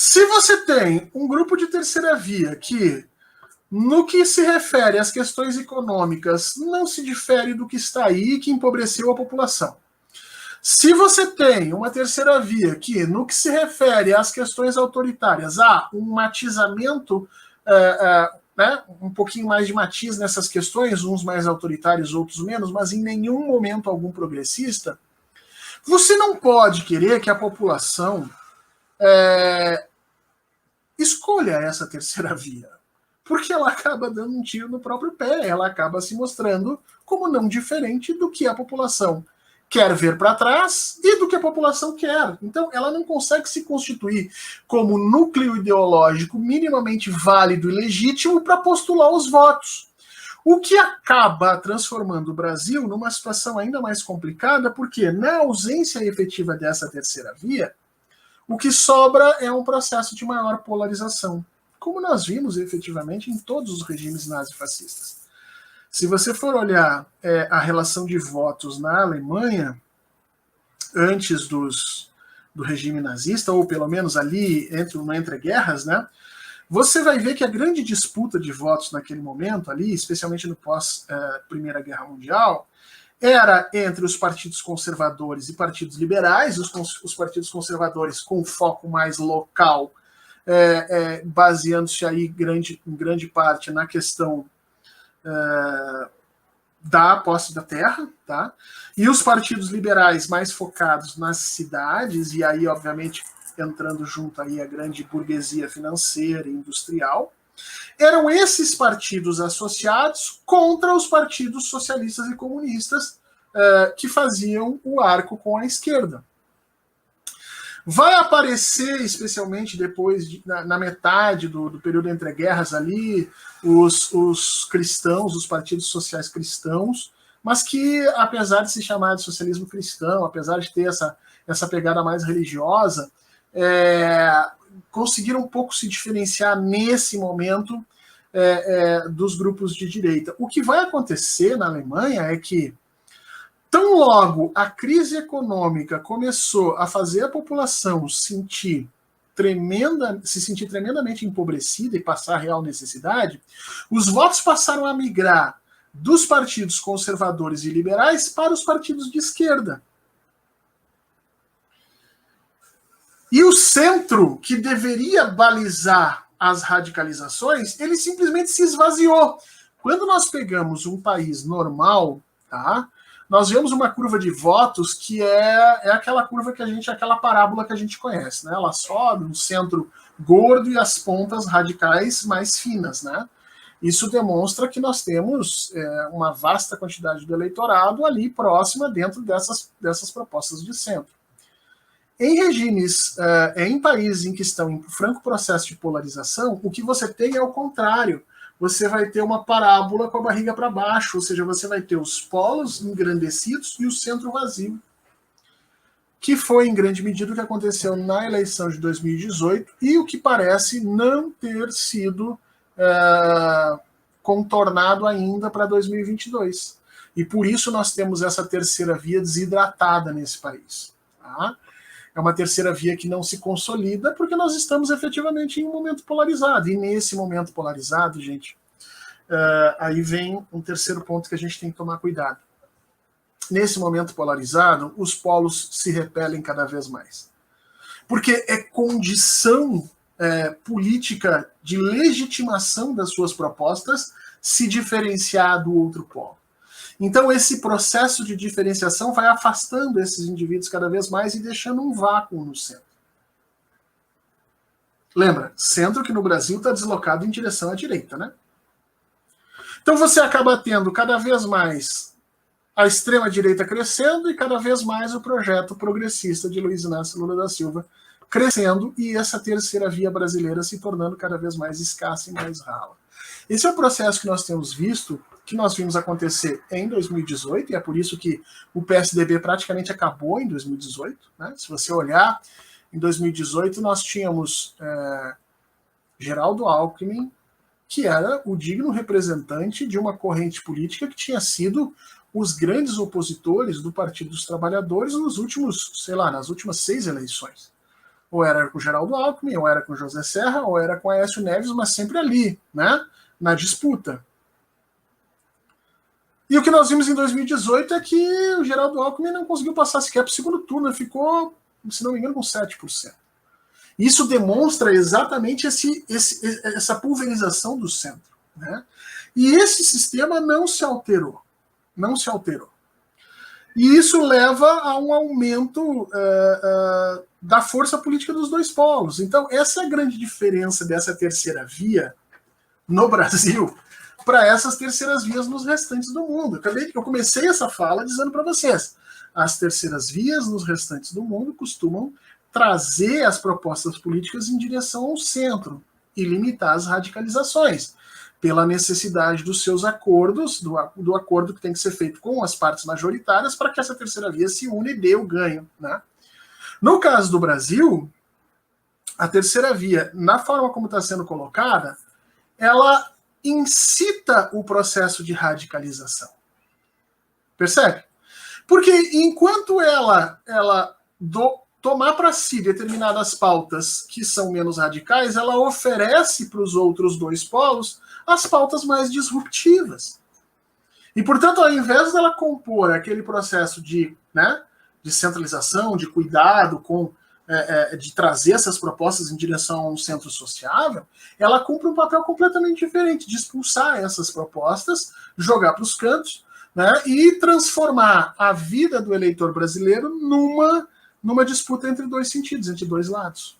Se você tem um grupo de terceira via que, no que se refere às questões econômicas, não se difere do que está aí, que empobreceu a população. Se você tem uma terceira via que, no que se refere às questões autoritárias, há um matizamento, né, um pouquinho mais de matiz nessas questões, uns mais autoritários, outros menos, mas em nenhum momento algum progressista, você não pode querer que a população escolha essa terceira via, porque ela acaba dando um tiro no próprio pé, ela acaba se mostrando como não diferente do que a população quer ver para trás e do que a população quer. Então, ela não consegue se constituir como núcleo ideológico minimamente válido e legítimo para postular os votos. O que acaba transformando o Brasil numa situação ainda mais complicada, porque na ausência efetiva dessa terceira via, o que sobra é um processo de maior polarização, como nós vimos efetivamente em todos os regimes nazifascistas. Se você for olhar a relação de votos na Alemanha, antes do regime nazista, ou pelo menos ali entre guerras, né, você vai ver que a grande disputa de votos naquele momento, ali, especialmente no pós-Primeira Guerra Mundial, era entre os partidos conservadores e partidos liberais, os partidos conservadores com foco mais local, baseando-se aí em grande parte na questão da posse da terra, tá? E os partidos liberais mais focados nas cidades, e aí, obviamente, entrando junto aí a grande burguesia financeira e industrial, eram esses partidos associados contra os partidos socialistas e comunistas que faziam o arco com a esquerda. Vai aparecer, especialmente depois, na metade do período entre guerras ali, os cristãos, os partidos sociais cristãos, mas que, apesar de se chamar de socialismo cristão, apesar de ter essa pegada mais religiosa, conseguiram um pouco se diferenciar nesse momento dos grupos de direita. O que vai acontecer na Alemanha é que, tão logo a crise econômica começou a fazer a população se sentir tremendamente empobrecida e passar a real necessidade, os votos passaram a migrar dos partidos conservadores e liberais para os partidos de esquerda. E o centro, que deveria balizar as radicalizações, ele simplesmente se esvaziou. Quando nós pegamos um país normal, tá? Nós vemos uma curva de votos que é aquela curva aquela parábola que a gente conhece, né? Ela sobe, um centro gordo e as pontas radicais mais finas, né? Isso demonstra que nós temos uma vasta quantidade do eleitorado ali próxima dentro dessas propostas de centro. Em regimes, em países em que estão em franco processo de polarização, o que você tem é o contrário. Você vai ter uma parábola com a barriga para baixo, ou seja, você vai ter os polos engrandecidos e o centro vazio, que foi em grande medida o que aconteceu na eleição de 2018 e o que parece não ter sido contornado ainda para 2022. E por isso nós temos essa terceira via desidratada nesse país. Tá? É uma terceira via que não se consolida porque nós estamos efetivamente em um momento polarizado. E nesse momento polarizado, gente, aí vem um terceiro ponto que a gente tem que tomar cuidado. Nesse momento polarizado, os polos se repelem cada vez mais. Porque é condição política de legitimação das suas propostas se diferenciar do outro polo. Então, esse processo de diferenciação vai afastando esses indivíduos cada vez mais e deixando um vácuo no centro. Lembra, centro que no Brasil está deslocado em direção à direita, né? Então você acaba tendo cada vez mais a extrema-direita crescendo e cada vez mais o projeto progressista de Luiz Inácio Lula da Silva crescendo e essa terceira via brasileira se tornando cada vez mais escassa e mais rala. Esse é o processo que nós temos visto, que nós vimos acontecer em 2018, e é por isso que o PSDB praticamente acabou em 2018. Né? Se você olhar, em 2018 nós tínhamos Geraldo Alckmin, que era o digno representante de uma corrente política que tinha sido os grandes opositores do Partido dos Trabalhadores nas últimas 6 eleições. Ou era com o Geraldo Alckmin, ou era com o José Serra, ou era com Aécio Neves, mas sempre ali, né, na disputa. E o que nós vimos em 2018 é que o Geraldo Alckmin não conseguiu passar sequer para o segundo turno, ficou, se não me engano, com 7%. Isso demonstra exatamente essa pulverização do centro, né? E esse sistema não se alterou. Não se alterou. E isso leva a um aumento da força política dos dois polos. Então, essa é a grande diferença dessa terceira via no Brasil para essas terceiras vias nos restantes do mundo. Eu comecei essa fala dizendo para vocês, as terceiras vias nos restantes do mundo costumam trazer as propostas políticas em direção ao centro e limitar as radicalizações, pela necessidade dos seus acordos, do acordo que tem que ser feito com as partes majoritárias para que essa terceira via se une e dê o ganho, né? No caso do Brasil, a terceira via, na forma como está sendo colocada, ela incita o processo de radicalização. Percebe? Porque enquanto ela tomar para si determinadas pautas que são menos radicais, ela oferece para os outros dois polos as pautas mais disruptivas. E, portanto, ao invés dela compor aquele processo de centralização, de cuidado, de trazer essas propostas em direção a um centro sociável, ela cumpre um papel completamente diferente, de expulsar essas propostas, jogar para os cantos, né, e transformar a vida do eleitor brasileiro numa disputa entre dois sentidos, entre dois lados.